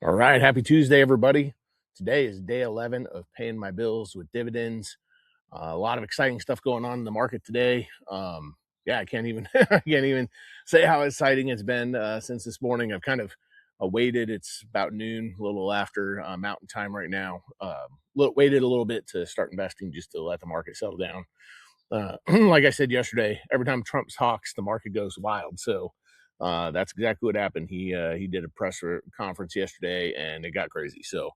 All right. Happy Tuesday, everybody. Today is day 11 of paying my bills with dividends. A lot of exciting stuff going on in the market today. Yeah, I can't even I can't even say how exciting it's been since this morning. I've kind of waited. It's about noon, a little after Mountain Time right now. Waited a little bit to start investing just to let the market settle down. Like I said yesterday, every time Trump talks, the market goes wild. So that's exactly what happened. He did a press conference yesterday, and it got crazy. So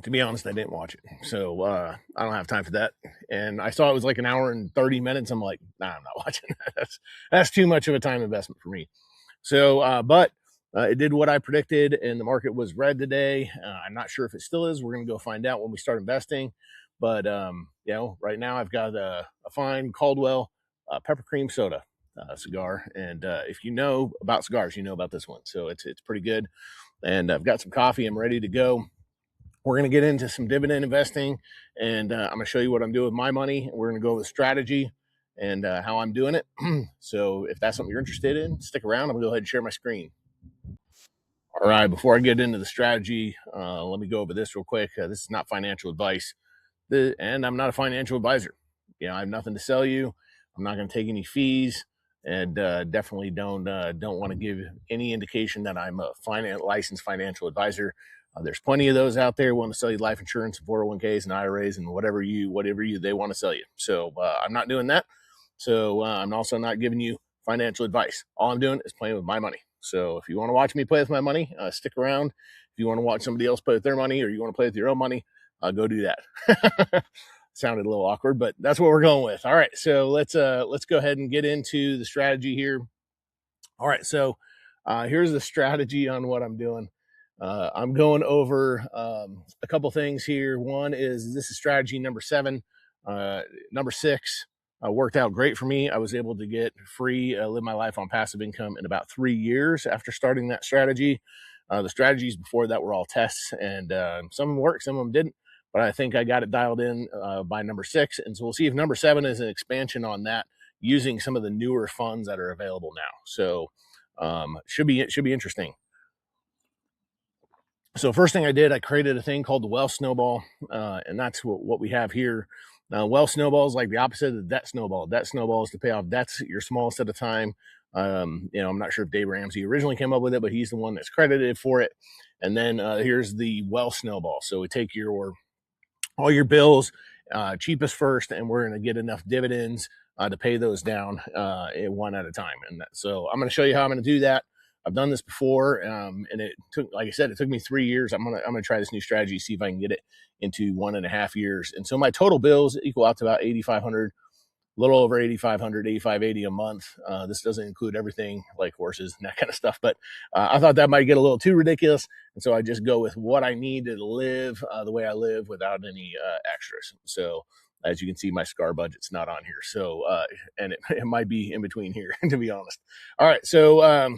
to be honest, I didn't watch it. So I don't have time for that. And I saw it was like an hour and 30 minutes. I'm like, nah, I'm not watching that. That's too much of a time investment for me. So, but it did what I predicted, and the market was red today. I'm not sure if it still is. We're going to go find out when we start investing. But right now I've got a fine Caldwell pepper cream soda cigar, and if you know about cigars, you know about this one. So it's pretty good. And I've got some coffee. I'm ready to go. We're going to get into some dividend investing, and I'm going to show you what I'm doing with my money. We're going to go with strategy and how I'm doing it. So if that's something you're interested in, stick around. I'm going to go ahead and share my screen. All right, before I get into the strategy, let me go over this real quick. This is not financial advice, and I'm not a financial advisor. I have nothing to sell you. I'm not going to take any fees, and definitely don't want to give any indication that I'm a licensed financial advisor. There's plenty of those out there who want to sell you life insurance, 401ks, and IRAs, and whatever they want to sell you. So I'm not doing that. So I'm also not giving you financial advice. All I'm doing is playing with my money. So if you want to watch me play with my money, stick around. If you want to watch somebody else play with their money, or you want to play with your own money, go do that. Sounded a little awkward, but that's what we're going with. All right, so let's go ahead and get into the strategy here. All right, so here's the strategy on what I'm doing. I'm going over a couple things here. One is this is strategy number 7. Number 6 worked out great for me. I was able to get free, live my life on passive income in about 3 years after starting that strategy. The strategies before that were all tests, and some of them worked, some of them didn't. But I think I got it dialed in by number 6. And so we'll see if number 7 is an expansion on that using some of the newer funds that are available now. So should be interesting. So first thing I did, I created a thing called the wealth snowball, and that's what we have here. Wealth snowball is like the opposite of the debt snowball. Debt snowball is to pay off debts at your smallest at a time. I'm not sure if Dave Ramsey originally came up with it, but he's the one that's credited for it. And then here's the wealth snowball. So we take all your bills, cheapest first, and we're going to get enough dividends to pay those down one at a time. And so I'm going to show you how I'm going to do that. I've done this before, and it took, like I said, it took me 3 years. I'm gonna try this new strategy, see if I can get it into 1.5 years. And so my total bills equal out to about 8,500, a little over 8,500, 8,580 a month. This doesn't include everything like horses and that kind of stuff, but I thought that might get a little too ridiculous, and so I just go with what I need to live the way I live without any extras. So as you can see, my SCAR budget's not on here. So and it might be in between here, to be honest. All right, so.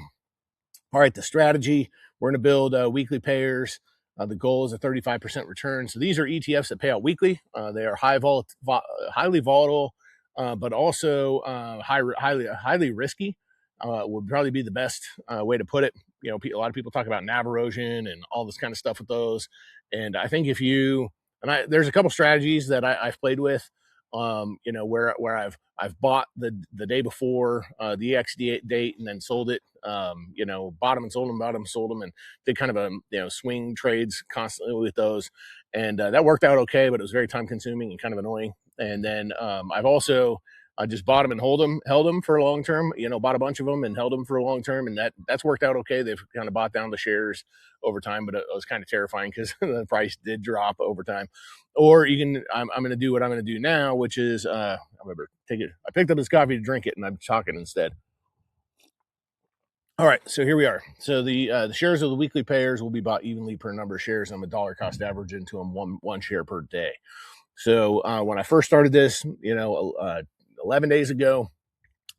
All right, the strategy, we're going to build weekly payers. The goal is a 35% return. So these are ETFs that pay out weekly. They are highly volatile, but also highly risky. Would probably be the best way to put it. A lot of people talk about NAV erosion and all this kind of stuff with those. And I think there's a couple strategies that I've played with. Where I've bought the day before the EX date and then sold it. Bought them and sold them, and did kind of a swing trades constantly with those, and that worked out okay, but it was very time consuming and kind of annoying. And then I've also just bought them and held them for a long term. Bought a bunch of them and held them for a long term, and that's worked out okay. They've kind of bought down the shares over time, but it was kind of terrifying because the price did drop over time. Or I'm going to do what I'm going to do now, which is I picked up this coffee to drink it, and I'm talking instead. All right, so here we are. So the shares of the weekly payers will be bought evenly per number of shares. I'm a dollar cost average into them one share per day. So when I first started this, 11 days ago,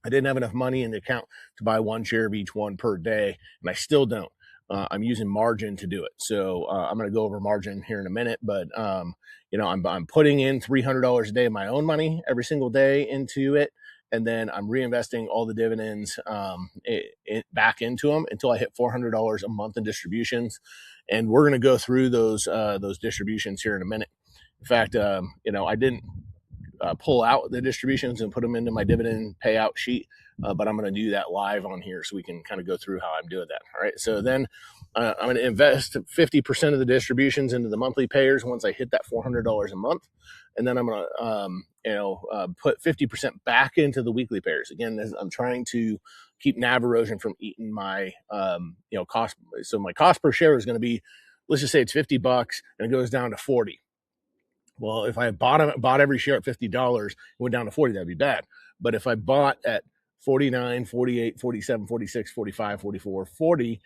I didn't have enough money in the account to buy one share of each one per day, and I still don't. I'm using margin to do it. So I'm going to go over margin here in a minute, but I'm putting in $300 a day of my own money every single day into it. and then I'm reinvesting all the dividends back into them until I hit $400 a month in distributions. And we're going to go through those distributions here in a minute. In fact, I didn't pull out the distributions and put them into my dividend payout sheet, but I'm going to do that live on here so we can kind of go through how I'm doing that. All right. So then I'm going to invest 50% of the distributions into the monthly payers once I hit that $400 a month. And then I'm going to, put 50% back into the weekly payers. Again, I'm trying to keep NAV erosion from eating my, cost. So my cost per share is going to be, let's just say it's $50 and it goes down to 40. Well, if I bought every share at $50, it went down to 40, that'd be bad. But if I bought at 49, 48, 47, 46, 45, 44, 40,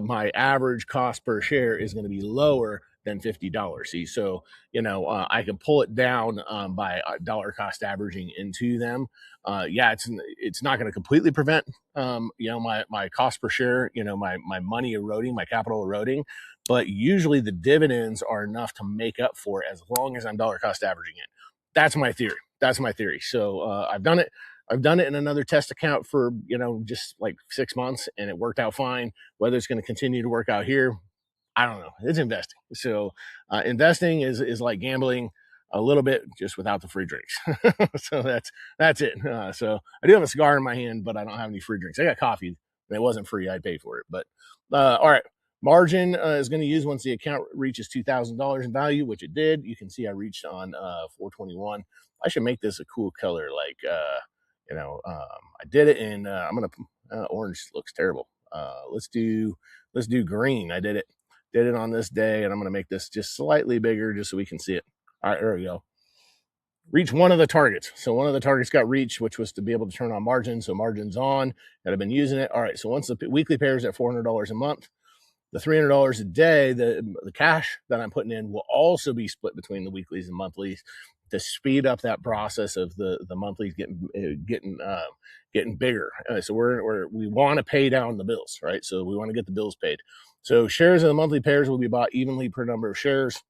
my average cost per share is going to be lower than $50. See, so, I can pull it down by dollar cost averaging into them. It's not going to completely prevent, my cost per share, my money eroding, my capital eroding, but usually the dividends are enough to make up for it as long as I'm dollar cost averaging it. That's my theory. So I've done it in another test account for, just like 6 months, and it worked out fine. Whether it's going to continue to work out here, I don't know. It's investing. So investing is like gambling a little bit, just without the free drinks. So that's it. So I do have a cigar in my hand, but I don't have any free drinks. I got coffee, and it wasn't free. I paid for it. But all right. Margin is going to use once the account reaches $2,000 in value, which it did. You can see I reached on 421. I should make this a cool color, like I did it in. I'm gonna orange looks terrible. Let's do green. I did it on this day, and I'm gonna make this just slightly bigger just so we can see it. All right, there we go. Reach one of the targets. So one of the targets got reached, which was to be able to turn on margin. So margin's on, and I've been using it. All right, so once the weekly pair is at $400 a month, the $300 a day, the cash that I'm putting in will also be split between the weeklies and monthlies to speed up that process of the monthlies getting bigger. So we want to pay down the bills, right? So we want to get the bills paid. So shares of the monthly pairs will be bought evenly per number of shares.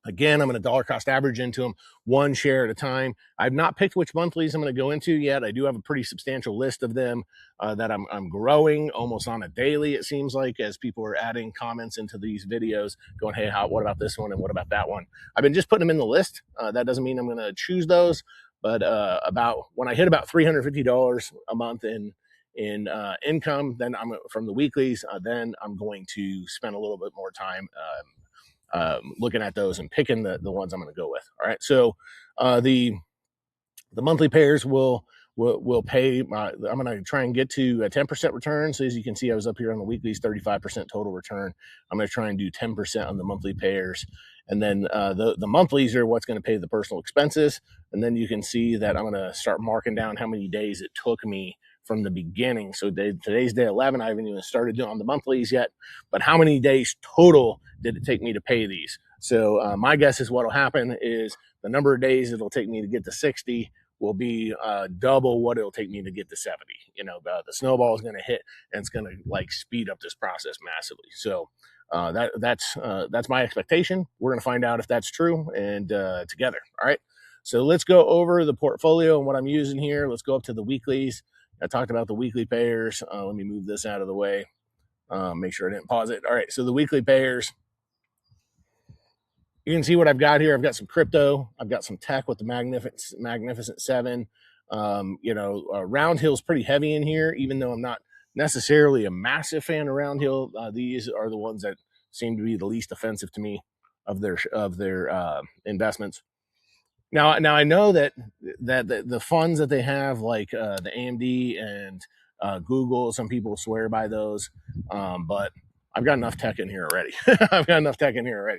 Again, I'm going to dollar cost average into them one share at a time. I've not picked which monthlies I'm going to go into yet. I do have a pretty substantial list of them that I'm growing almost on a daily, it seems like, as people are adding comments into these videos going, hey, what about this one and what about that one? I've been just putting them in the list. That doesn't mean I'm going to choose those, but when I hit about $350 a month in income, then I'm from the weeklies, then I'm going to spend a little bit more time looking at those and picking the ones I'm going to go with. All right. So the monthly pairs will pay. I'm going to try and get to a 10% return. So as you can see, I was up here on the weeklies, 35% total return. I'm going to try and do 10% on the monthly pairs. And then the monthlies are what's going to pay the personal expenses. And then you can see that I'm going to start marking down how many days it took me from the beginning. So today's day 11. I haven't even started doing the monthlies yet, but how many days total did it take me to pay these? So my guess is what will happen is the number of days it'll take me to get to 60 will be double what it'll take me to get to 70. The snowball is going to hit, and it's going to speed up this process massively. So that's my expectation. We're going to find out if that's true, and together. All right. So let's go over the portfolio and what I'm using here. Let's go up to the weeklies. I talked about the weekly payers. Let me move this out of the way. Make sure I didn't pause it. All right, so the weekly payers. You can see what I've got here. I've got some crypto. I've got some tech with the Magnificent 7. Round Hill's pretty heavy in here, even though I'm not necessarily a massive fan of Round Hill. These are the ones that seem to be the least offensive to me of their investments. Now I know that the funds that they have, like the AMD and Google, some people swear by those, but I've got enough tech in here already.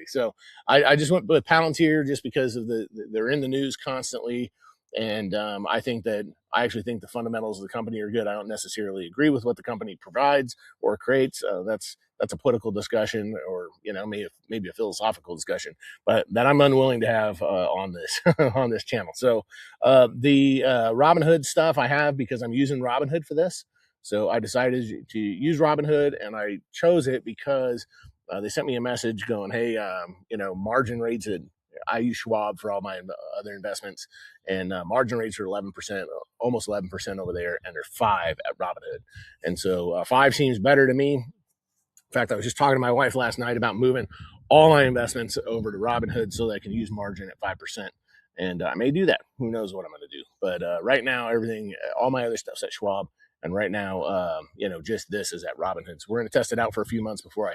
So I just went with Palantir just because of they're in the news constantly, and I actually think the fundamentals of the company are good. I don't necessarily agree with what the company provides or creates. That's a political discussion, or maybe a philosophical discussion, but that I'm unwilling to have on this on this channel. So the Robinhood stuff I have because I'm using Robinhood for this. So I decided to use Robinhood, and I chose it because they sent me a message going, hey, margin rates I use Schwab for all my other investments, and margin rates are 11%, almost 11% over there, and they're 5 at Robinhood. And so 5 seems better to me. In fact, I was just talking to my wife last night about moving all my investments over to Robinhood so that I can use margin at 5%. And I may do that. Who knows what I'm going to do? But right now, everything, all my other stuff's at Schwab. And right now, just this is at Robinhood. So we're going to test it out for a few months before I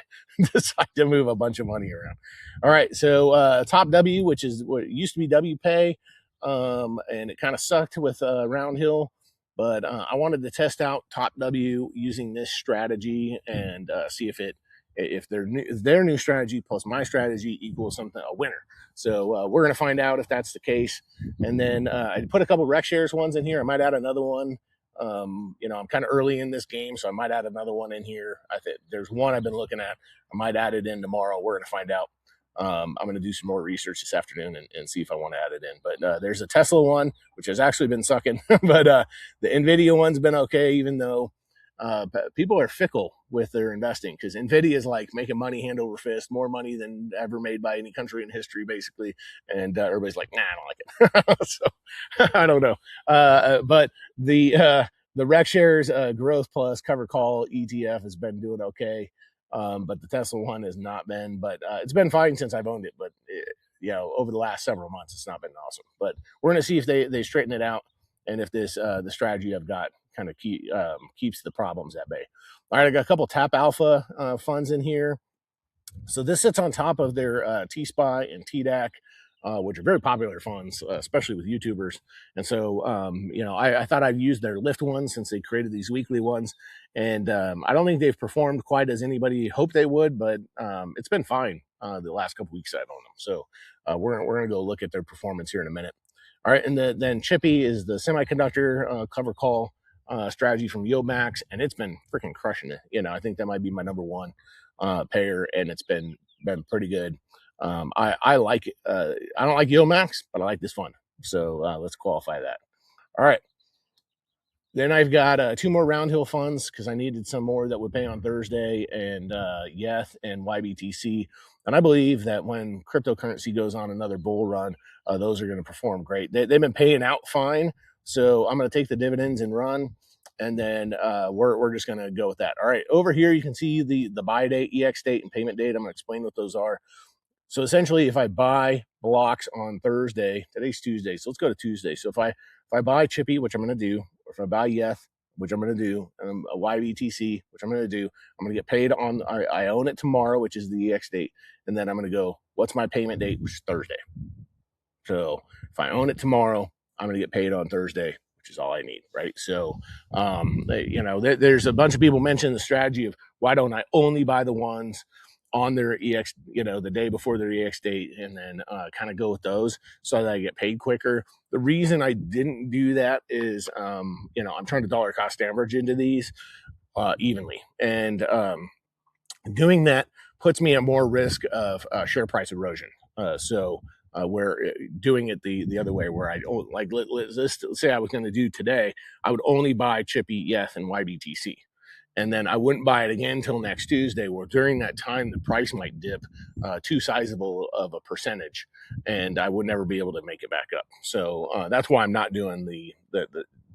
decide to move a bunch of money around. All right. So Top W, which is what used to be WPay, and it kind of sucked with Roundhill. But I wanted to test out Top W using this strategy and see if their new strategy plus my strategy equals something, a winner. So we're going to find out if that's the case. And then I put a couple rec shares ones in here. I might add another one. I'm kind of early in this game, so I might add another one in here. I think there's one I've been looking at. I might add it in tomorrow. We're going to find out. I'm going to do some more research this afternoon and see if I want to add it in. But there's a Tesla one, which has actually been sucking. But the NVIDIA one's been okay, even though people are fickle with their investing, because NVIDIA is like making money hand over fist, more money than ever made by any country in history, basically. And everybody's like, nah, I don't like it. So I don't know. But the rec shares growth plus cover call ETF has been doing okay. But the Tesla one has not been, but it's been fine since I've owned it. But over the last several months, it's not been awesome. But we're going to see if they straighten it out, and if this the strategy I've got kind of keeps the problems at bay. All right, I got a couple Tap Alpha funds in here. So this sits on top of their T-SPY and TDAC, which are very popular funds, especially with YouTubers. And so, I thought I'd use their Lyft ones since they created these weekly ones. And I don't think they've performed quite as anybody hoped they would, but it's been fine the last couple weeks I've owned them. So we're going to go look at their performance here in a minute. All right, and then Chippy is the semiconductor cover call strategy from YieldMax, and it's been freaking crushing it. I think that might be my number one payer, and it's been pretty good. I like it. I don't like YieldMax, but I like this fund. So let's qualify that. All right. Then I've got 2 more Roundhill funds because I needed some more that would pay on Thursday, and YETH and YBTC. And I believe that when cryptocurrency goes on another bull run, those are going to perform great. They've been paying out fine. So I'm going to take the dividends and run. And then we're just going to go with that. All right. Over here, you can see the buy date, EX date, and payment date. I'm going to explain what those are. So essentially, if I buy blocks on Thursday, today's Tuesday, so let's go to Tuesday. So if I buy Chippy, which I'm going to do, or if I buy YETH, which I'm going to do, and a YBTC, which I'm going to do, I'm going to get paid on, I own it tomorrow, which is the EX date. And then I'm going to go, what's my payment date, which is Thursday. So if I own it tomorrow, I'm going to get paid on Thursday, which is all I need, right? So, there's a bunch of people mention the strategy of why don't I only buy the ones on their EX, the day before their EX date, and then kind of go with those so that I get paid quicker. The reason I didn't do that is, I'm trying to dollar cost average into these evenly. And doing that puts me at more risk of share price erosion. So we're doing it the other way, where I like, let's say I was going to do today, I would only buy Chippy, YETH, and YBTC. And then I wouldn't buy it again until next Tuesday, where during that time, the price might dip too sizable of a percentage, and I would never be able to make it back up. So that's why I'm not doing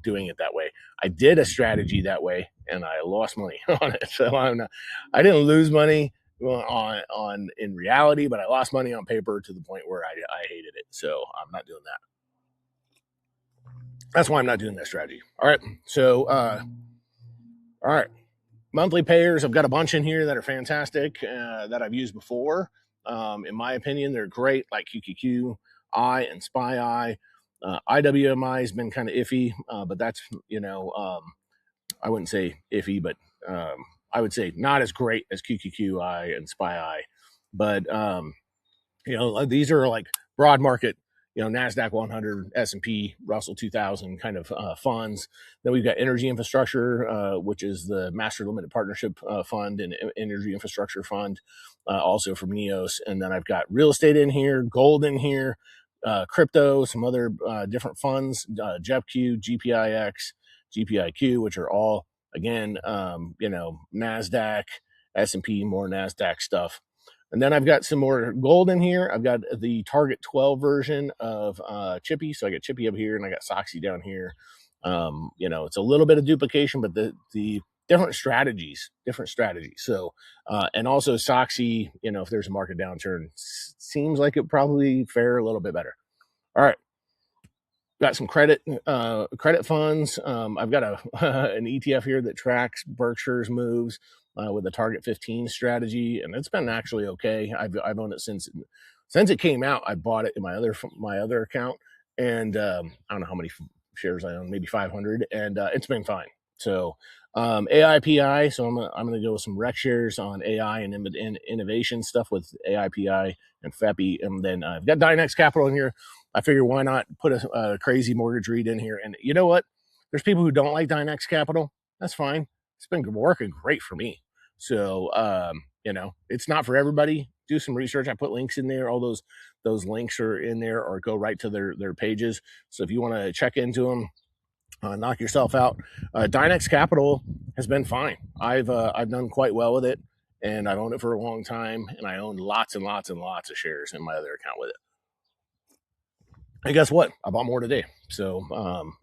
doing it that way. I did a strategy that way, and I lost money on it. So I didn't lose money on in reality, but I lost money on paper to the point where I hated it. So I'm not doing that. That's why I'm not doing that strategy. All right. So, all right. Monthly payers, I've got a bunch in here that are fantastic that I've used before. In my opinion, they're great, like QQQ, and SPY. IWMI has been kind of iffy, but that's, I wouldn't say iffy, but I would say not as great as QQQI and SPY. But, these are like broad market, NASDAQ 100, S&P, Russell 2000 kind of funds. Then we've got energy infrastructure, which is the Master Limited Partnership Fund and Energy Infrastructure Fund, also from NEOS. And then I've got real estate in here, gold in here, crypto, some other different funds, JEPQ, GPIX, GPIQ, which are all, again, NASDAQ, S&P, more NASDAQ stuff. And then I've got some more gold in here. I've got the Target 12 version of Chippy. So I got Chippy up here and I got Soxy down here. It's a little bit of duplication, but the different strategies. So, and also Soxy, if there's a market downturn, seems like it probably fare a little bit better. All right. Got some credit funds. I've got an ETF here that tracks Berkshire's moves with a target 15 strategy, and it's been actually okay. I've owned it since it came out. I bought it in my other account, and I don't know how many shares I own, maybe 500, and it's been fine. So AIPI. So I'm gonna go with some rec shares on AI and innovation stuff with AIPI and FEPI, and then I've got Dynex Capital in here. I figure why not put a crazy mortgage REIT in here? And you know what? There's people who don't like Dynex Capital. That's fine. It's been working great for me. So, it's not for everybody. Do some research. I put links in there. All those links are in there, or go right to their pages. So if you want to check into them, knock yourself out. Dynex Capital has been fine. I've done quite well with it, and I've owned it for a long time, and I own lots and lots and lots of shares in my other account with it. And guess what? I bought more today. So,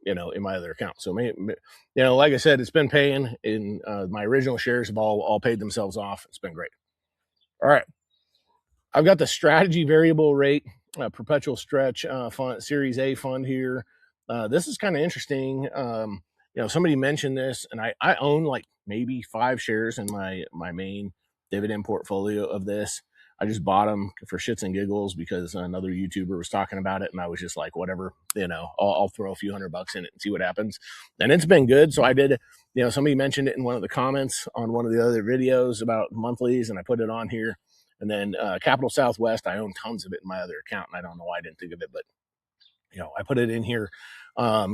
in my other account. So, like I said, it's been paying. In my original shares have all paid themselves off. It's been great. All right. I've got the strategy variable rate perpetual stretch fund, Series A fund here. This is kind of interesting. Somebody mentioned this, and I own like maybe 5 shares in my main dividend portfolio of this. I just bought them for shits and giggles because another YouTuber was talking about it, and I was just like, whatever, I'll throw a few $100 in it and see what happens. And it's been good. So I did, somebody mentioned it in one of the comments on one of the other videos about monthlies, and I put it on here. And then Capital Southwest, I own tons of it in my other account, and I don't know why I didn't think of it, but I put it in here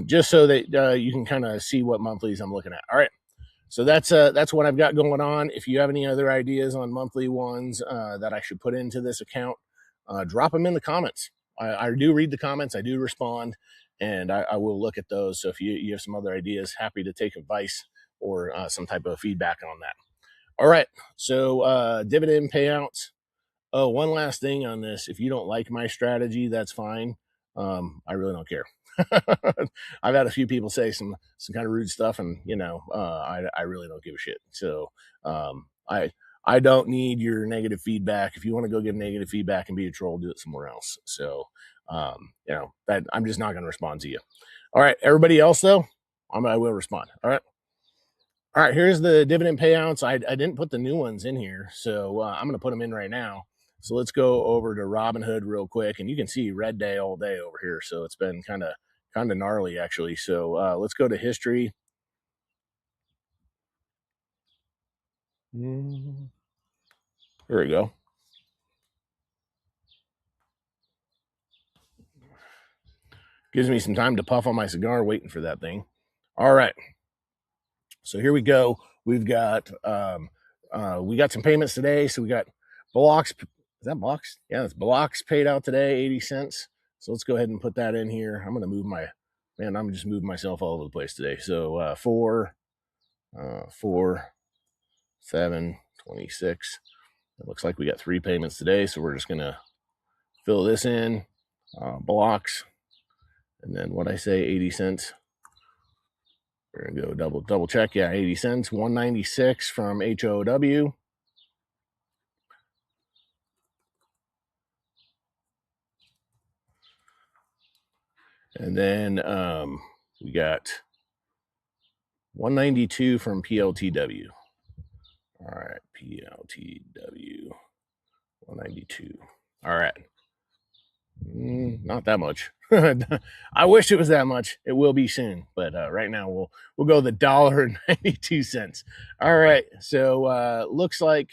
just so that you can kind of see what monthlies I'm looking at. All right. So that's what I've got going on. If you have any other ideas on monthly ones that I should put into this account, drop them in the comments. I do read the comments. I do respond, and I will look at those. So if you have some other ideas, happy to take advice or some type of feedback on that. All right. So dividend payouts. Oh, one last thing on this. If you don't like my strategy, that's fine. I really don't care. I've had a few people say some kind of rude stuff, and I really don't give a shit. So I don't need your negative feedback. If you want to go give negative feedback and be a troll, do it somewhere else. So that I'm just not going to respond to you. All right, everybody else though, I will respond. All right. Here's the dividend payouts. I didn't put the new ones in here, so I'm going to put them in right now. So let's go over to Robinhood real quick, and you can see red day all day over here. So it's been kind of gnarly actually. So let's go to history. Here we go. Gives me some time to puff on my cigar waiting for that thing. All right. So here we go. We've got we got some payments today. So we got blocks. Is that blocks? Yeah, it's blocks paid out today, 80 cents. So let's go ahead and put that in here. I'm going to move I'm just moving myself all over the place today. So 4, 7, 26. It looks like we got 3 payments today. So we're just going to fill this in, blocks. And then what I say, 80 cents. We're going to go double check. Yeah, 80 cents, 196 from HOW. And then we got 192 from PLTW. All right, PLTW, 192. All right. Not that much. I wish it was that much. It will be soon, but right now we'll go $1.92. All right. So looks like,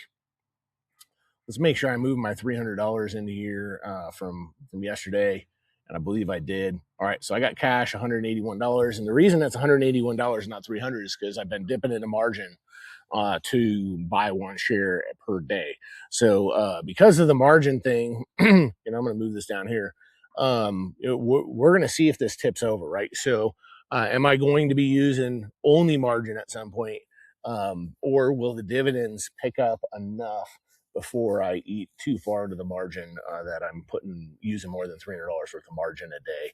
let's make sure I move my $300 into here from yesterday. And I believe I did. All right, so I got cash, $181. And the reason that's $181, not 300, is because I've been dipping into margin to buy 1 share per day. So because of the margin thing, I'm going to move this down here. We're going to see if this tips over, right? So am I going to be using only margin at some point? Or will the dividends pick up enough before I eat too far to the margin that I'm using more than $300 worth of margin a day,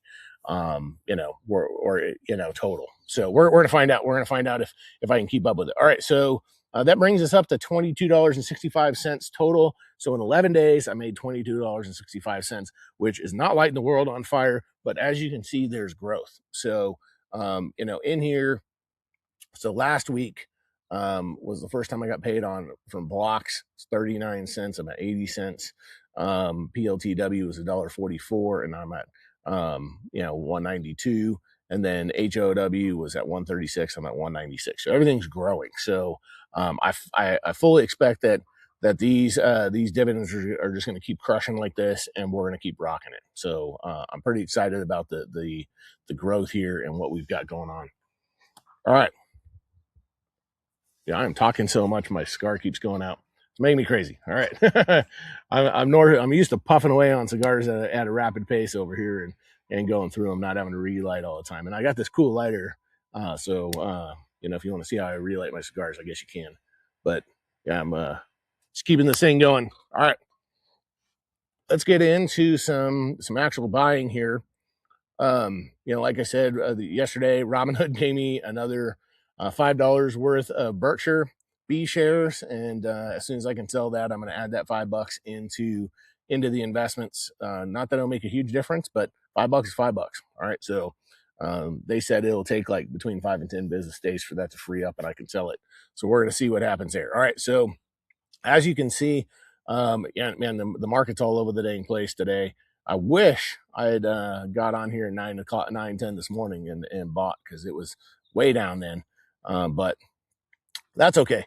total. So we're going to find out. We're going to find out if I can keep up with it. All right. So that brings us up to $22.65 total. So in 11 days, I made $22.65, which is not lighting the world on fire. But as you can see, there's growth. So, in here, so last week was the first time I got paid from blocks. It's 39 cents. I'm at 80 cents. PLTW was $1.44, and I'm at 192. And then HOW was at 136. I'm at 196. So everything's growing. So I fully expect that these dividends are just going to keep crushing like this, and we're going to keep rocking it. So I'm pretty excited about the growth here and what we've got going on. All right. Yeah, I'm talking so much, my cigar keeps going out. It's making me crazy. All right. I'm used to puffing away on cigars at a rapid pace over here and going through them, not having to relight all the time. And I got this cool lighter. So if you want to see how I relight my cigars, I guess you can. But yeah, I'm just keeping this thing going. All right. Let's get into some actual buying here. Like I said yesterday, Robinhood gave me another $5 worth of Berkshire B shares, and as soon as I can sell that, I'm going to add that $5 into the investments. Not that it'll make a huge difference, but $5 is $5. All right, so they said it'll take like between 5 and 10 business days for that to free up, and I can sell it. So we're going to see what happens there. All right, so as you can see, the market's all over the dang place today. I wish I had got on here at 9:10 this morning and bought, because it was way down then. But that's okay.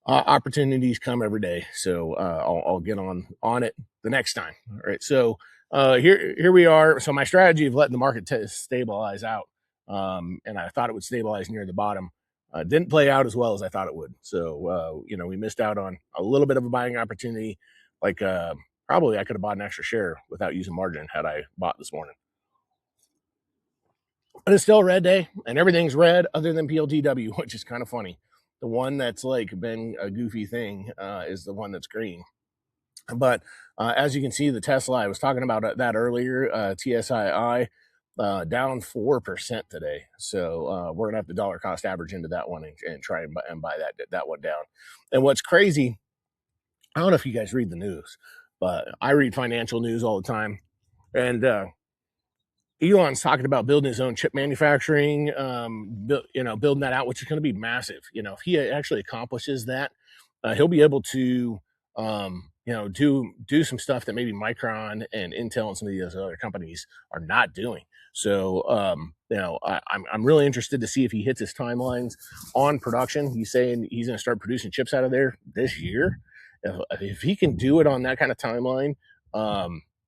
Opportunities come every day, so I'll get on it the next time. All right, so here we are. So my strategy of letting the market stabilize out, and I thought it would stabilize near the bottom, didn't play out as well as I thought it would. So we missed out on a little bit of a buying opportunity. Like probably I could have bought an extra share without using margin had I bought this morning. But it's still a red day, and everything's red other than PLTW, which is kind of funny. The one that's like been a goofy thing is the one that's green. But as you can see, the Tesla, I was talking about that earlier, TSII, down 4% today. So we're going to have to dollar cost average into that one and try and buy that one down. And what's crazy, I don't know if you guys read the news, but I read financial news all the time. And Elon's talking about building his own chip manufacturing, building that out, which is going to be massive. If he actually accomplishes that, he'll be able to, do some stuff that maybe Micron and Intel and some of these other companies are not doing. So, I'm really interested to see if he hits his timelines on production. He's saying he's going to start producing chips out of there this year. If he can do it on that kind of timeline,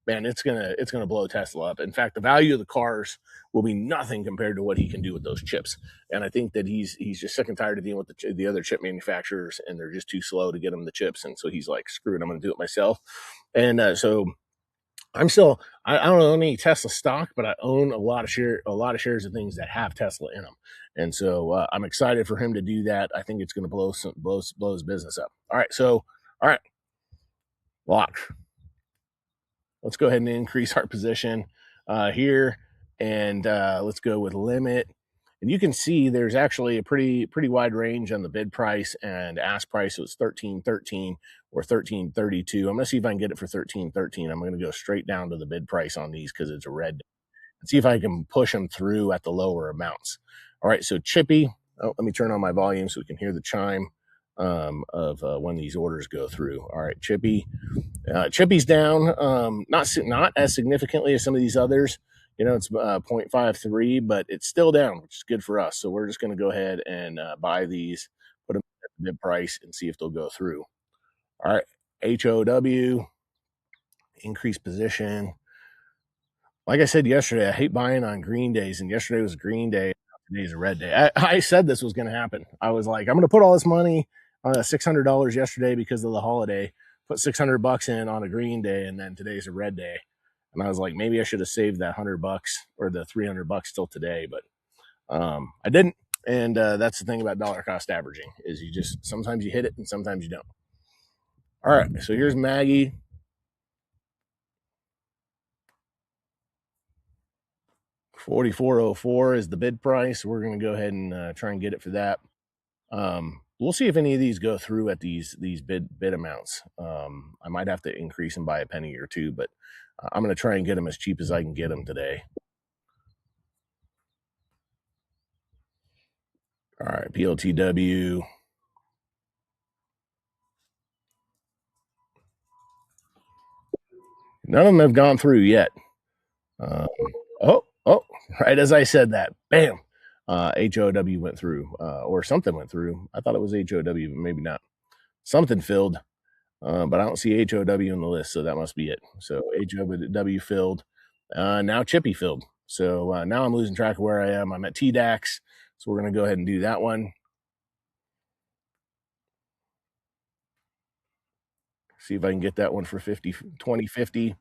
man, it's gonna blow Tesla up. In fact, the value of the cars will be nothing compared to what he can do with those chips. And I think that he's just sick and tired of dealing with the other chip manufacturers, and they're just too slow to get him the chips. And so he's like, screw it, I'm gonna do it myself. And so I don't own any Tesla stock, but I own a lot of shares of things that have Tesla in them. And so I'm excited for him to do that. I think it's going to blow his business up. All right, lock. Let's go ahead and increase our position here, and let's go with limit. And you can see there's actually a pretty wide range on the bid price and ask price. It was $13.13 or $13.32. I'm gonna see if I can get it for $13.13. I'm gonna go straight down to the bid price on these because it's a red. And see if I can push them through at the lower amounts. All right, so Chippy. Oh, let me turn on my volume so we can hear the chime of when these orders go through. All right, Chippy. Chippy's down, not as significantly as some of these others. It's 0.53, but it's still down, which is good for us. So we're just going to go ahead and buy these, put them at the mid price, and see if they'll go through. All right, HOW, increase position. Like I said yesterday, I hate buying on green days, and yesterday was a green day. Today's a red day. I said this was going to happen. I was like, I'm going to put all this money on $600 yesterday because of the holiday, put $600 in on a green day, and then today's a red day. And I was like, maybe I should have saved that $100 or the $300 till today, but I didn't. And that's the thing about dollar cost averaging is sometimes you hit it and sometimes you don't. All right, so here's Maggie. $44.04 is the bid price. We're going to go ahead and try and get it for that. We'll see if any of these go through at these bid amounts. I might have to increase them by a penny or two, but I'm going to try and get them as cheap as I can get them today. All right, PLTW. None of them have gone through yet. Oh, right as I said that, bam, HOW went through, or something went through. I thought it was HOW, but maybe not. Something filled, but I don't see HOW in the list, so that must be it. So HOW filled. Now Chippy filled. So now I'm losing track of where I am. I'm at TDAX, so we're going to go ahead and do that one. See if I can get that one for 2050.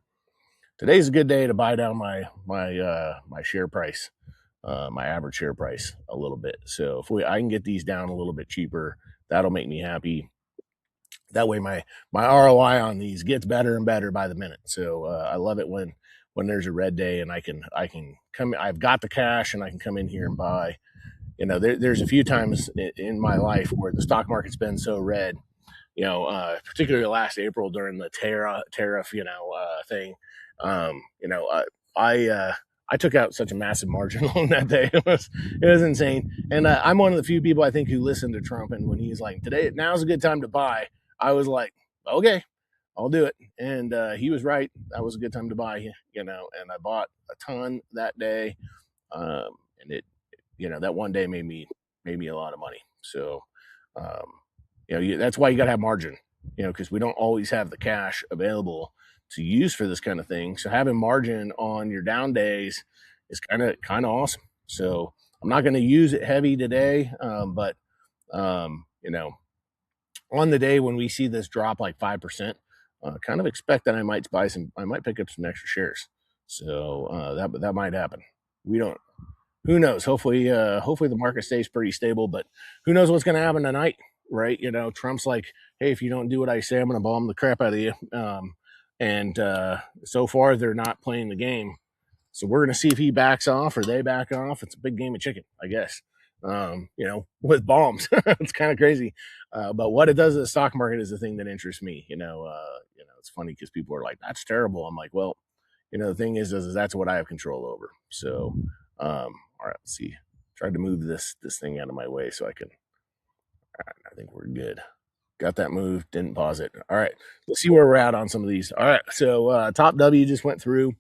Today's a good day to buy down my share price, my average share price a little bit. So if I can get these down a little bit cheaper, that'll make me happy. That way my ROI on these gets better and better by the minute. So I love it when there's a red day and I can come. I've got the cash and I can come in here and buy. You know, there's a few times in my life where the stock market's been so red. You know, particularly last April during the tariff, thing. I took out such a massive margin on that day. It was insane. And I'm one of the few people I think who listened to Trump. And when he's like, now's a good time to buy, I was like, okay, I'll do it. And he was right. That was a good time to buy, and I bought a ton that day. And it, that one day made me a lot of money. So, that's why you got to have margin, because we don't always have the cash available to use for this kind of thing. So having margin on your down days is kind of awesome. So I'm not going to use it heavy today, but on the day when we see this drop like 5%, kind of expect that I might pick up some extra shares. So that might happen. We don't. Who knows? Hopefully the market stays pretty stable, but who knows what's going to happen tonight, right? Trump's like, hey, if you don't do what I say, I'm going to bomb the crap out of you. And so far, they're not playing the game. So we're going to see if he backs off or they back off. It's a big game of chicken, I guess, with bombs. It's kind of crazy. But what it does to the stock market is the thing that interests me. It's funny because people are like, that's terrible. I'm like, well, the thing is that's what I have control over. So, all right, let's see. Tried to move this thing out of my way so I can. All right, I think we're good. Got that move, didn't pause it. All right, let's see where we're at on some of these. All right, so top W just went through.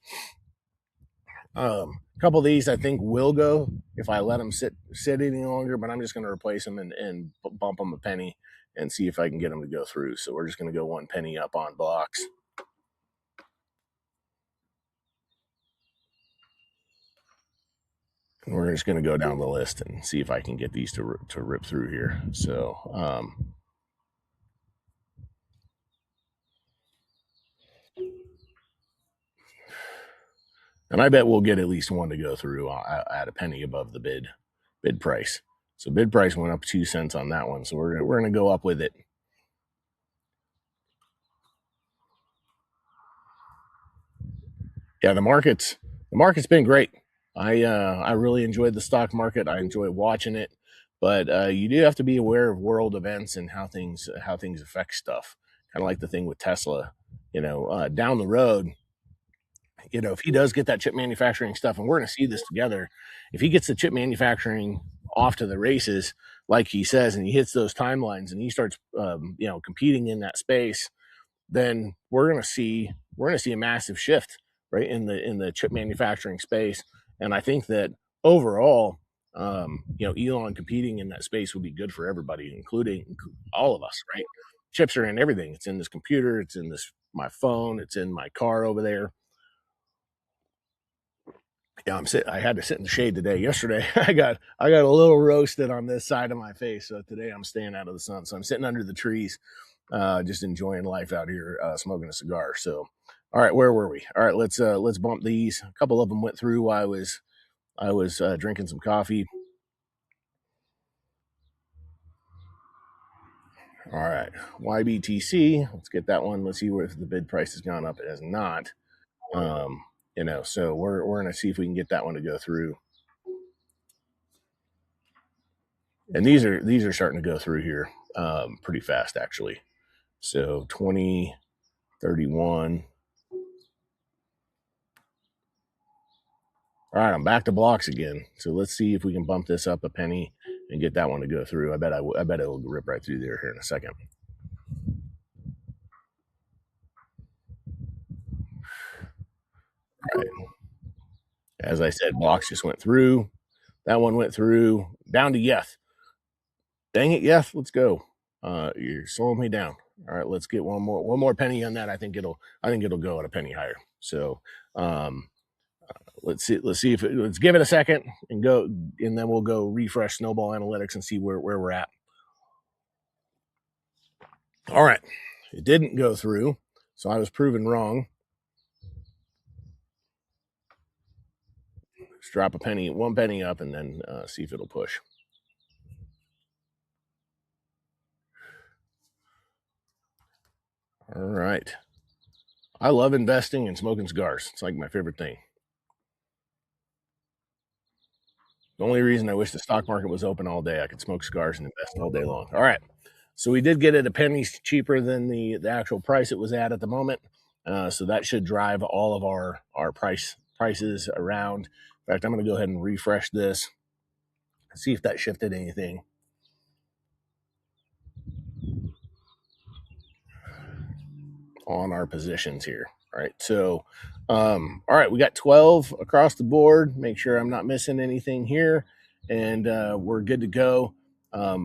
A couple of these I think will go if I let them sit any longer, but I'm just going to replace them and bump them a penny and see if I can get them to go through. So we're just going to go 1 penny up on blocks. And we're just going to go down the list and see if I can get these to rip through here. So, and I bet we'll get at least one to go through at a penny above the bid price. So bid price went up 2 cents on that one. So we're going to go up with it. Yeah, the market's been great. I really enjoyed the stock market. I enjoy watching it, but you do have to be aware of world events and how things affect stuff. Kind of like the thing with Tesla. Down the road, if he does get that chip manufacturing stuff, and we're going to see this together, if he gets the chip manufacturing off to the races, like he says, and he hits those timelines and he starts, competing in that space, then we're going to see a massive shift, right, in the chip manufacturing space. And I think that overall, Elon competing in that space would be good for everybody, including all of us, right? Chips are in everything. It's in this computer. It's in my phone. It's in my car over there. Yeah, I had to sit in the shade today. Yesterday, I got a little roasted on this side of my face. So today I'm staying out of the sun. So I'm sitting under the trees, just enjoying life out here, smoking a cigar. So, all right, where were we? All right, let's bump these. A couple of them went through while I was drinking some coffee. All right, YBTC. Let's get that one. Let's see where the bid price has gone up. It has not. So we're gonna see if we can get that one to go through. And these are starting to go through here pretty fast actually. So 20, 31. All right, I'm back to blocks again. So let's see if we can bump this up a penny and get that one to go through. I bet it will rip right through there here in a second. All right. As I said, blocks just went through. That one went through. Down to Yeth. Dang it, Yeth. Let's go. You're slowing me down. All right, let's get one more penny on that. I think it'll go at a penny higher. So let's see if let's give it a second and go, and then we'll go refresh Snowball Analytics and see where we're at. All right, it didn't go through, so I was proven wrong. Let's drop one penny up, and then see if it'll push. All right. I love investing and smoking cigars. It's like my favorite thing. The only reason I wish the stock market was open all day, I could smoke cigars and invest all day long. All right. So we did get it a penny cheaper than the actual price it was at the moment. So that should drive all of our prices around. In fact, I'm going to go ahead and refresh this and see if that shifted anything. On our positions here. All right. So, all right, we got 12 across the board. Make sure I'm not missing anything here, and we're good to go. I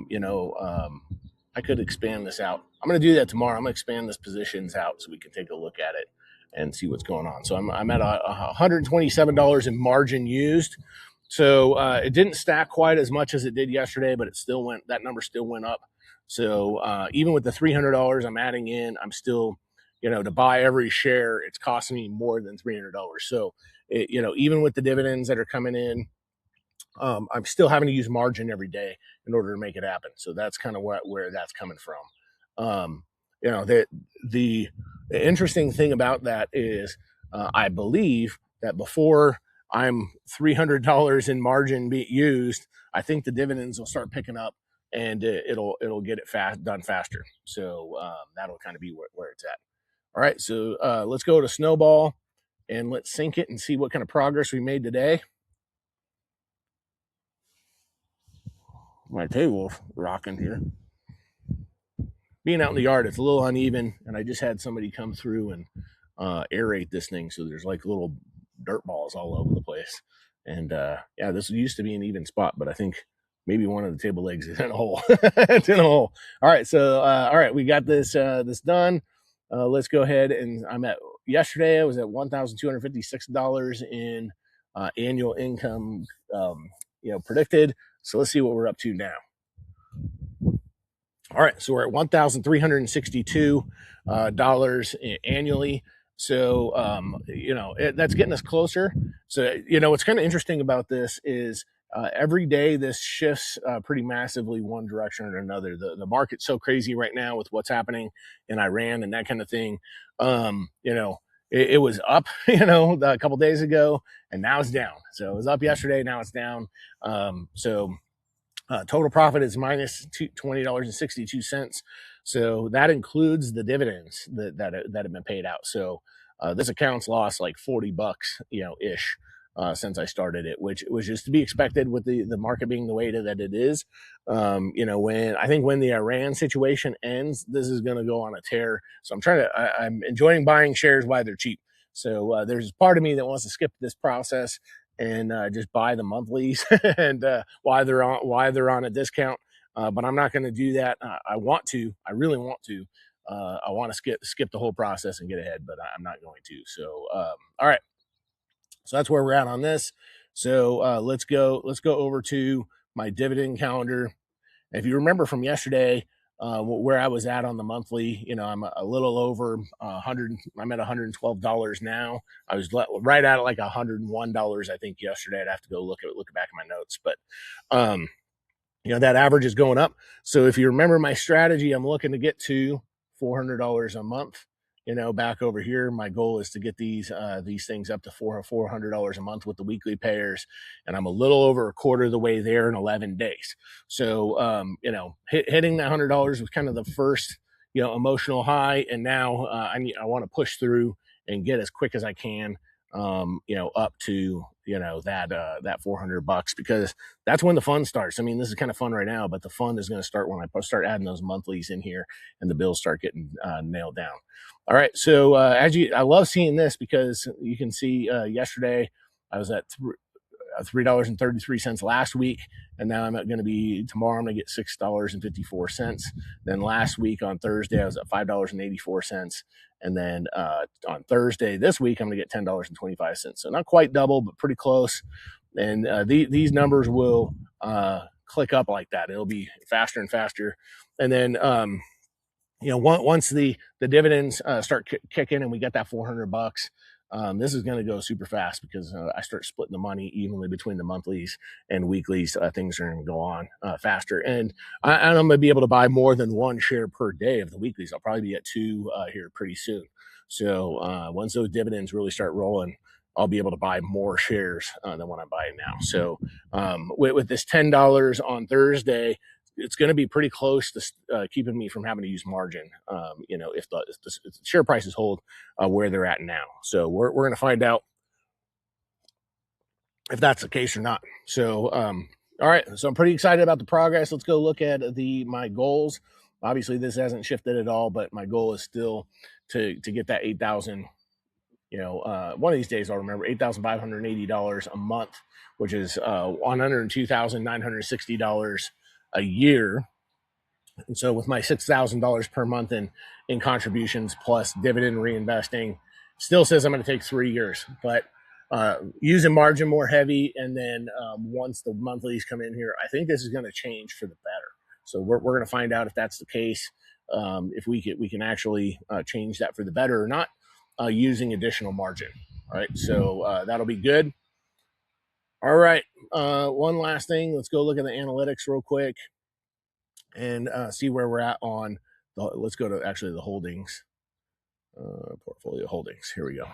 could expand this out. I'm going to do that tomorrow. I'm going to expand this positions out so we can take a look at it and see what's going on. So I'm at $127 in margin used. So it didn't stack quite as much as it did yesterday, but that number still went up. So even with the $300 I'm adding in, I'm still, to buy every share, it's costing me more than $300. So, even with the dividends that are coming in, I'm still having to use margin every day in order to make it happen. So that's kind of where that's coming from. The interesting thing about that is I believe that before I'm $300 in margin be used, I think the dividends will start picking up and it'll get it done faster. So that'll kind of be where it's at. All right, so let's go to Snowball and let's sync it and see what kind of progress we made today. My table rocking here. Being out in the yard, it's a little uneven, and I just had somebody come through and aerate this thing, so there's like little dirt balls all over the place. And this used to be an even spot, but I think maybe one of the table legs is in a hole. It's in a hole. All right, so we got this done. Let's go ahead, and yesterday I was at $1,256 in annual income, predicted. So let's see what we're up to now. All right, so we're at $1,362 annually. So that's getting us closer. So what's kind of interesting about this is every day this shifts pretty massively one direction or another. The market's so crazy right now with what's happening in Iran and that kind of thing. It was up, a couple days ago, and now it's down. So it was up yesterday, now it's down. Total profit is minus $20.62. So that includes the dividends that have been paid out. So this account's lost like $40, ish. Since I started it, which was just to be expected with the market being the way that it is. When the Iran situation ends, this is going to go on a tear. So I'm enjoying buying shares while they're cheap. So there's part of me that wants to skip this process and just buy the monthlies and why they're on a discount. But I'm not going to do that. I really want to. I want to skip the whole process and get ahead, but I'm not going to. So all right. So that's where we're at on this. So let's go over to my dividend calendar. If you remember from yesterday, where I was at on the monthly, I'm a little over 100. I'm at $112 now. I was right at like $101, I think, yesterday. I'd have to go look back at my notes, but that average is going up. So if you remember my strategy, I'm looking to get to $400 a month. Back over here, my goal is to get these things up to $400 a month with the weekly payers, and I'm a little over a quarter of the way there in 11 days. So hitting that $100 was kind of the first emotional high, and now I want to push through and get as quick as I can, up to that $400, because that's when the fun starts. I mean, this is kind of fun right now, but the fun is going to start when I start adding those monthlies in here and the bills start getting nailed down. All right. So I love seeing this, because you can see yesterday I was at $3.33 last week, and now I'm going to be tomorrow. I'm going to get $6.54. Then last week on Thursday I was at $5.84, and then on Thursday this week I'm going to get $10.25. So not quite double, but pretty close. And these numbers will click up like that. It'll be faster and faster, and then once the dividends start kicking and we get that $400, this is going to go super fast, because I start splitting the money evenly between the monthlies and weeklies. Things are going to go on faster, and I'm going to be able to buy more than one share per day of the weeklies. I'll probably be at two here pretty soon. So once those dividends really start rolling, I'll be able to buy more shares than what I'm buying now. So with this $10 on Thursday, it's going to be pretty close to keeping me from having to use margin, if the share prices hold where they're at now. So we're going to find out if that's the case or not. So, all right. So I'm pretty excited about the progress. Let's go look at my goals. Obviously, this hasn't shifted at all, but my goal is still to get that 8,000. One of these days I'll remember $8,580 a month, which is $102,960 a year. And so with my $6,000 per month in contributions plus dividend reinvesting, still says I'm going to take 3 years, but using margin more heavy. And then once the monthlies come in here, I think this is going to change for the better. So we're going to find out if that's the case, if we can actually change that for the better or not, using additional margin. All right. So that'll be good. All right. One last thing. Let's go look at the analytics real quick and see where we're at on let's go to actually the holdings, portfolio holdings. Here we go.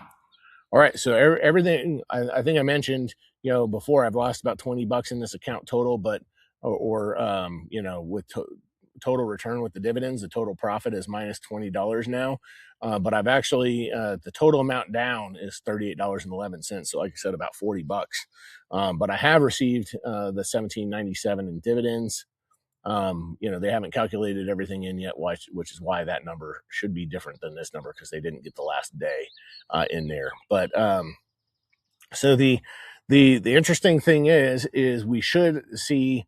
All right. So everything, I think I mentioned, before, I've lost about $20 in this account total, but, with total return with the dividends, the total profit is minus $20 now. But I've actually, the total amount down is $38.11. So like I said, about $40. But I have received the $17.97 in dividends. They haven't calculated everything in yet, which is why that number should be different than this number, because they didn't get the last day in there. But so the interesting thing is we should see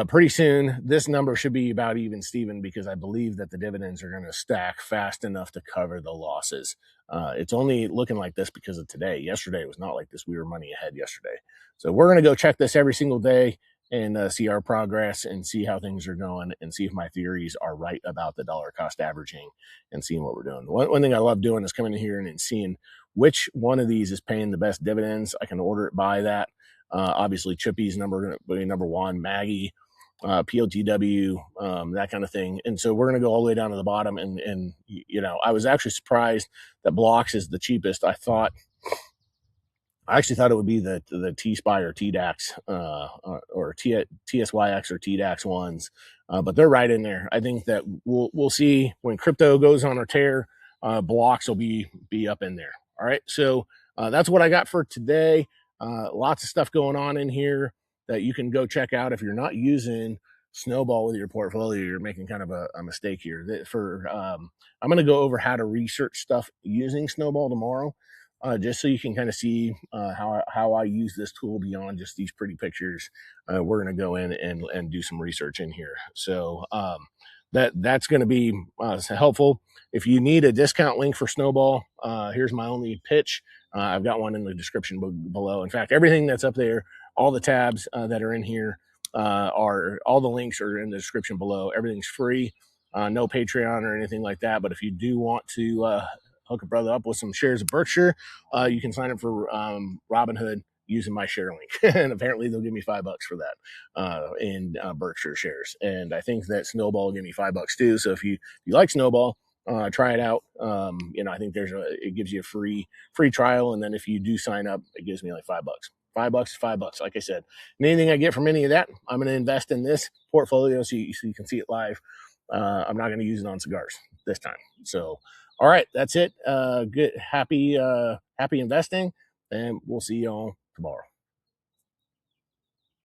pretty soon this number should be about even Steven, because I believe that the dividends are going to stack fast enough to cover the losses. It's only looking like this because of today. Yesterday was not like this. We were money ahead yesterday. So we're going to go check this every single day and see our progress and see how things are going and see if my theories are right about the dollar cost averaging and seeing what we're doing. One thing I love doing is coming in here and seeing which one of these is paying the best dividends. I can order it by that. Obviously, Chippy's number one, Maggie, POTW, that kind of thing. And so we're going to go all the way down to the bottom. And I was actually surprised that Blocks is the cheapest. I actually thought it would be the T-SPY or TDAX or TSYX or TDAX ones, but they're right in there. I think that we'll see when crypto goes on a tear, Blocks will be up in there. All right, so that's what I got for today. Lots of stuff going on in here that you can go check out. If you're not using Snowball with your portfolio, you're making kind of a mistake here. I'm going to go over how to research stuff using Snowball tomorrow. Just so you can kind of see how I use this tool beyond just these pretty pictures. We're going to go in and do some research in here. So that's going to be helpful. If you need a discount link for Snowball, here's my only pitch. I've got one in the description below. In fact, everything that's up there, all the tabs that are in here, all the links are in the description below. Everything's free. No Patreon or anything like that. But if you do want to hook a brother up with some shares of Berkshire, you can sign up for Robinhood using my share link. And apparently they'll give me $5 for that in Berkshire shares. And I think that Snowball will give me $5 too. So if you like Snowball, try it out. I think it gives you a free trial. And then if you do sign up, it gives me like $5. $5 is $5. Like I said, and anything I get from any of that, I'm going to invest in this portfolio so you can see it live. I'm not going to use it on cigars this time. So, all right, that's it. Good, happy investing, and we'll see y'all tomorrow.